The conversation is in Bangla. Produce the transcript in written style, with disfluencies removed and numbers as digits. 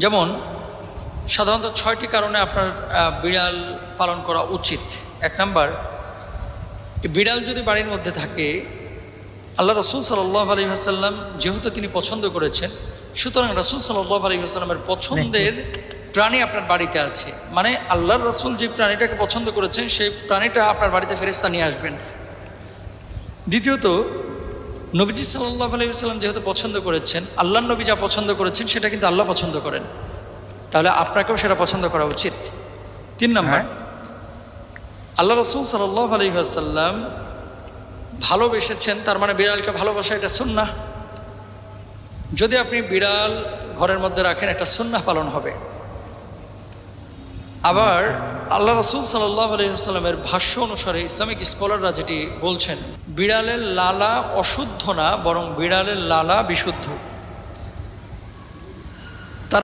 যেমন সাধারণত 6টি কারণে আপনার বিড়াল পালন করা উচিত। 1 নাম্বার, বিড়াল যদি বাড়ির মধ্যে থাকে, আল্লাহ রাসূল সাল্লাল্লাহু আলাইহি ওয়াসাল্লাম যেহেতু তিনি পছন্দ করেছেন, সুতরাং রাসূল সাল্লাল্লাহু আলাইহি ওয়াসাল্লামের পছন্দের প্রাণী আপনার বাড়িতে আছে, মানে আল্লাহর রাসূল যে প্রাণীটাকে পছন্দ করেছেন সেই প্রাণীটা আপনার বাড়িতে ফেরেশতা নিয়ে আসবেন। দ্বিতীয়ত, নবীজি সাল্লাল্লাহু আলাইহি ওয়াসাল্লাম যেহেতু পছন্দ করেছেন, আল্লাহর নবী যা পছন্দ করেছেন সেটা কিন্তু আল্লাহ পছন্দ করেন, তাহলে আপনাকেও সেটা পছন্দ করা উচিত। 3 নাম্বার, আল্লাহ রাসূল সাল্লাল্লাহু আলাইহি ওয়াসাল্লাম ভালোবেসেছেন, তার মানে বিড়ালকে ভালোবাসা এটা সুন্নাহ। যদি আপনি বিড়াল ঘরের মধ্যে রাখেন, একটা সুন্নাহ পালন হবে। আবার আল্লাহ রাসূল সাল্লাল্লাহু আলাইহি ওয়াসাল্লামের ভাষ্য অনুসারে ইসলামিক স্কলাররা যেটি বলছেন, বিড়ালের লালা অশুদ্ধ না, বরং বিড়ালের লালা বিশুদ্ধ।